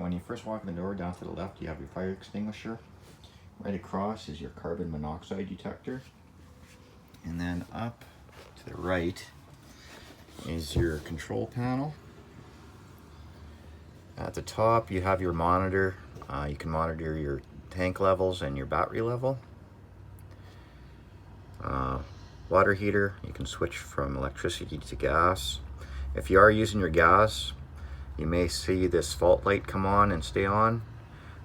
when you first walk in the door, down to the left you have your fire extinguisher. Right across is your carbon monoxide detector. And then up to the right is your control panel. At the top you have your monitor. You can monitor your tank levels and your battery level. Water heater, you can switch from electricity to gas. If you are using your gas, you may see this fault light come on and stay on.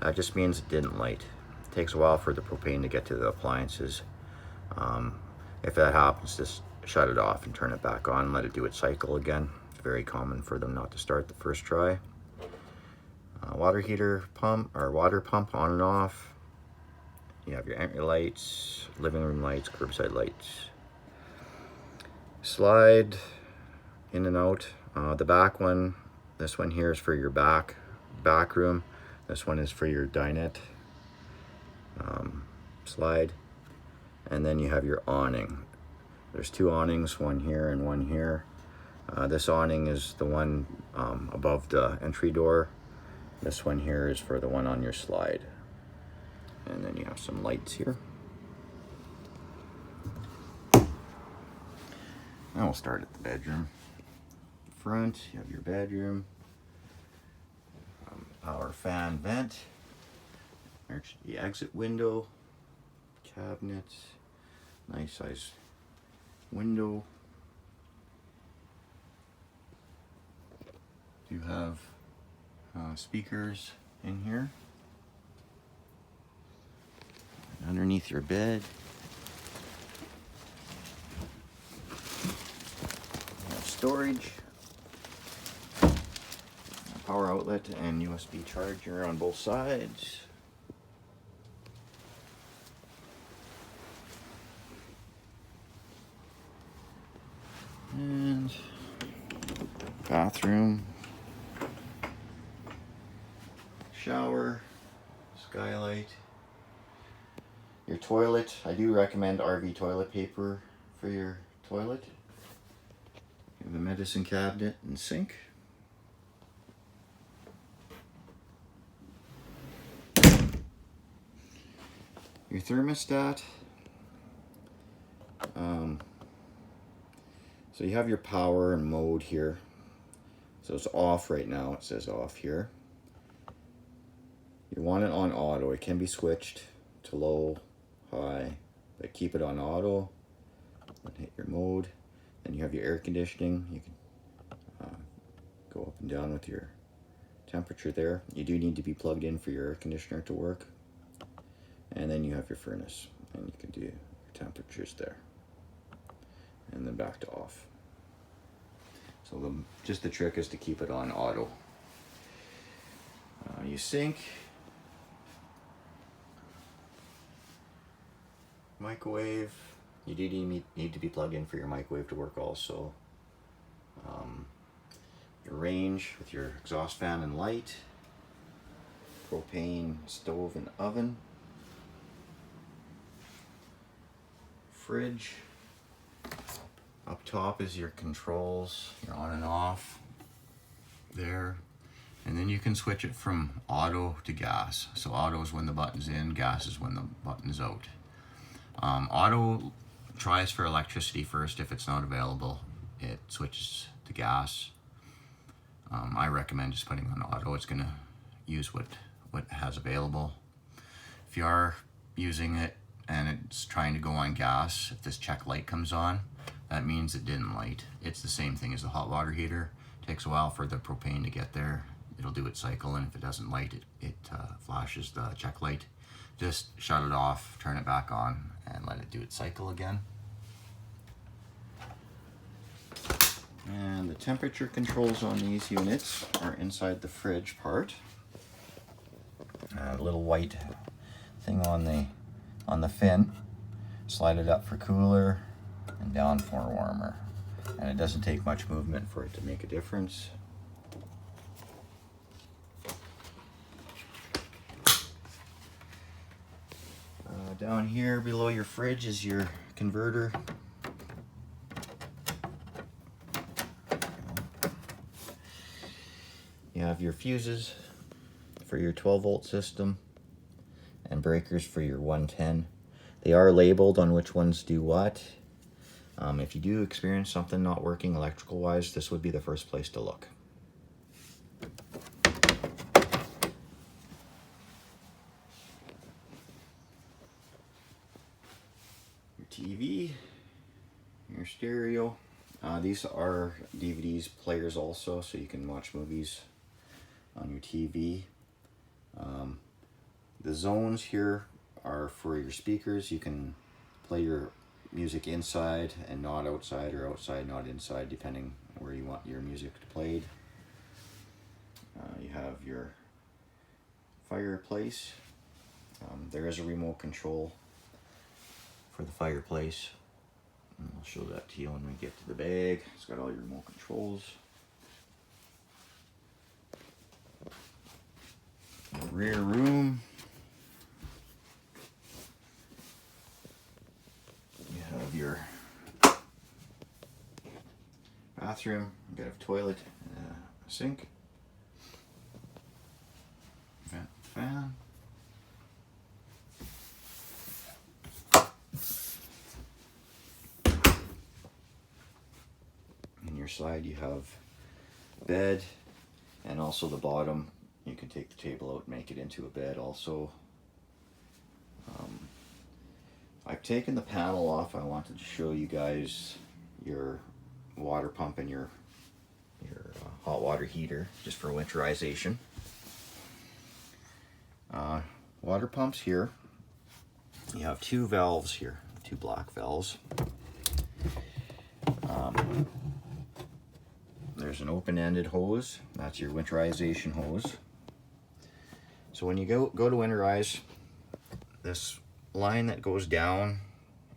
That just means it didn't light. It takes a while for the propane to get to the appliances. If that happens, just shut it off and turn it back on, let it do its cycle again. It's very common for them not to start the first try. Water heater pump, or water pump on and off. You have your entry lights, living room lights, curbside lights. Slide in and out. The back one, this one here is for your back room. This one is for your dinette. Slide. And then you have your awning. There's two awnings, one here and one here. This awning is the one above the entry door. This one here is for the one on your slide. And then you have some lights here. Now we'll start at the bedroom. Front, you have your bedroom. Power fan vent. There's the exit window. Cabinets. Nice size window. You have speakers in here. Underneath your bed, you have storage, a power outlet, and USB charger on both sides. And bathroom, shower, skylight. Your toilet, I do recommend RV toilet paper for your toilet. You have a medicine cabinet and sink. Your thermostat. So you have your power and mode here. So it's off right now, it says off here. You want it on auto, it can be switched to low, high, but keep it on auto. And hit your mode. Then you have your air conditioning. You can go up and down with your temperature there. You do need to be plugged in for your air conditioner to work. And then you have your furnace, and you can do your temperatures there. And then back to off. So just the trick is to keep it on auto. You sink. Microwave, you do need to be plugged in for your microwave to work also. Your range with your exhaust fan and light. Propane stove and oven. Fridge. Up top is your controls, your on and off there. And then you can switch it from auto to gas. So auto is when the button's in, gas is when the button's out. Auto tries for electricity first. If it's not available, it switches to gas. I recommend just putting on auto. It's going to use what it has available. If you are using it and it's trying to go on gas, if this check light comes on, that means it didn't light. It's the same thing as the hot water heater. It takes a while for the propane to get there. It'll do its cycle, and if it doesn't light, it flashes the check light. Just shut it off, turn it back on, and let it do its cycle again. And the temperature controls on these units are inside the fridge part. A little white thing on the fin. Slide it up for cooler and down for warmer. And it doesn't take much movement for it to make a difference. Down here below your fridge is your converter. You have your fuses, for your 12-volt system and breakers for your 110. They are labeled on which ones do what. If you do experience something not working electrical wise, this would be the first place to look. Your TV, your stereo. These are DVDs players also, so you can watch movies on your TV. The zones here are for your speakers. You can play your music inside and not outside, or outside not inside, depending where you want your music played. You have your fireplace. There is a remote control for the fireplace. And I'll show that to you when we get to the bag. It's got all your remote controls. The rear room. You have your bathroom. You got a toilet and a sink. Fan. In your side you have bed, and also the bottom you can take the table out and make it into a bed also. I've taken the panel off. I wanted to show you guys your water pump and your hot water heater, just for winterization. Water pumps here. You have two valves here, two black valves. There's an open-ended hose. That's your winterization hose. So when you go to winterize, this line that goes down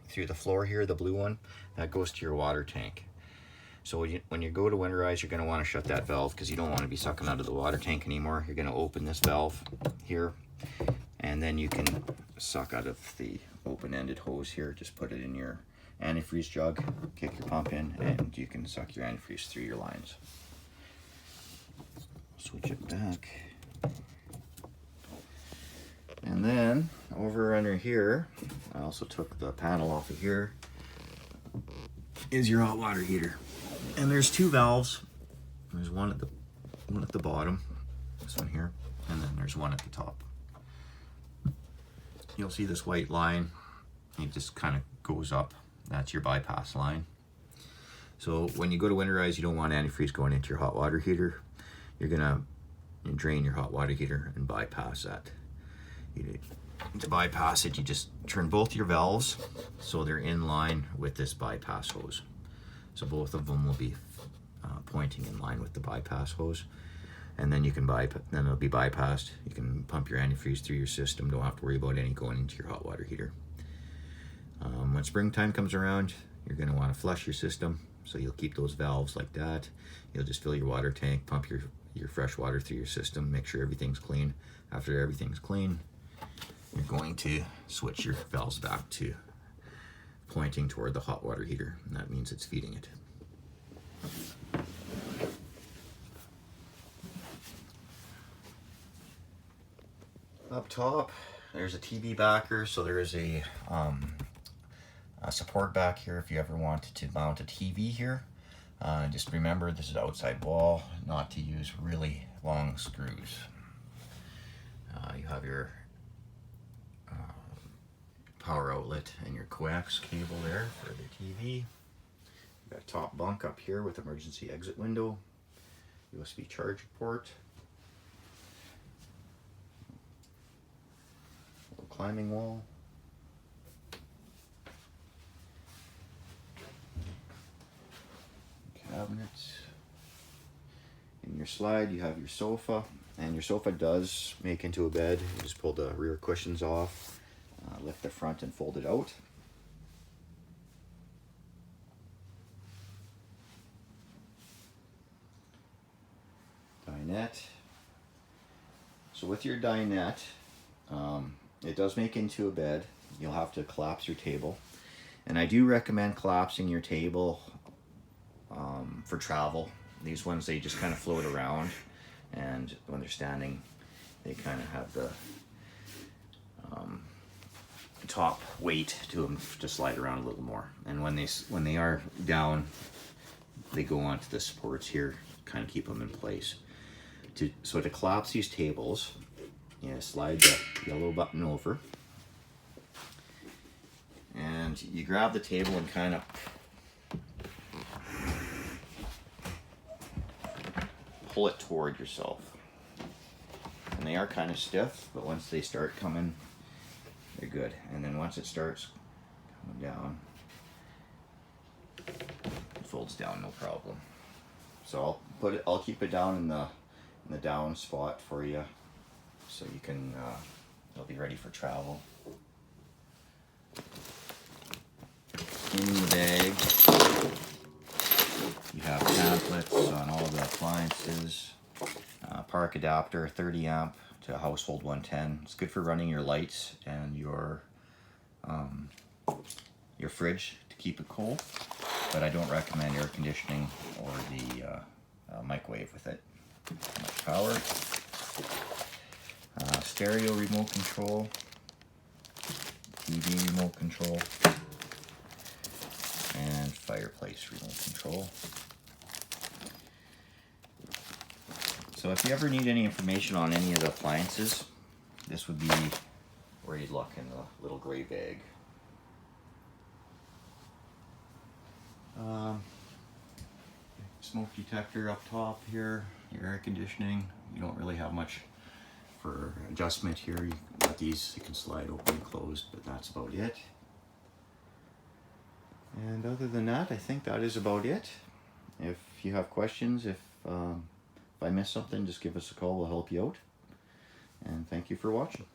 through the floor here, the blue one, that goes to your water tank. So when you go to winterize, you're going to want to shut that valve, because you don't want to be sucking out of the water tank anymore. You're going to open this valve here, and then you can suck out of the open-ended hose here. Just put it in your antifreeze jug, kick your pump in, and you can suck your antifreeze through your lines. Switch it back. And then over under here, I also took the panel off of here, is your hot water heater. And there's two valves. There's one at the bottom, this one here, and then there's one at the top. You'll see this white line. It just kind of goes up. That's your bypass line. So when you go to winterize, you don't want antifreeze going into your hot water heater. You're gonna drain your hot water heater and bypass that. To bypass it, you just turn both your valves so they're in line with this bypass hose. So both of them will be pointing in line with the bypass hose, and then you can then it'll be bypassed. You can pump your antifreeze through your system. Don't have to worry about any going into your hot water heater. When springtime comes around, you're going to want to flush your system, so you'll keep those valves like that. You'll just fill your water tank, pump your fresh water through your system, make sure everything's clean. After everything's clean, you're going to switch your valves back to pointing toward the hot water heater, and that means it's feeding it. Up top, there's a TV backer, so there is a support back here if you ever wanted to mount a TV here. Just remember, this is outside wall, not to use really long screws. You have your power outlet and your coax cable there for the TV. You've got a top bunk up here with emergency exit window, USB charging port, little climbing wall, cabinets. In your slide, you have your sofa, and your sofa does make into a bed. You just pull the rear cushions off, lift the front and fold it out. Dinette. So with your dinette, it does make into a bed. You'll have to collapse your table, and I do recommend collapsing your table for travel. These ones, they just kind of float around, and when they're standing they kind of have the top weight to them to slide around a little more. And when they are down, they go onto the supports here, kind of keep them in place. So to collapse these tables, you slide the yellow button over, and you grab the table and kind of pull it toward yourself. And they are kind of stiff, but once they start coming, they're good. And then once it starts coming down, it folds down no problem. So I'll keep it down in the down spot for you, so you can you'll be ready for travel. In the bag, you have pamphlets on all the appliances, park adapter, 30 amp to household 110. It's good for running your lights and your fridge to keep it cold, but I don't recommend air conditioning or the microwave with it. Too much power. Stereo remote control, TV remote control, and fireplace remote control. So if you ever need any information on any of the appliances, this would be where you'd look, in the little gray bag. Smoke detector up top here, your air conditioning. You don't really have much for adjustment here. You got these, you can slide open and closed, but that's about it. And other than that, I think that is about it. If you have questions, if I miss something, just give us a call, we'll help you out. And thank you for watching.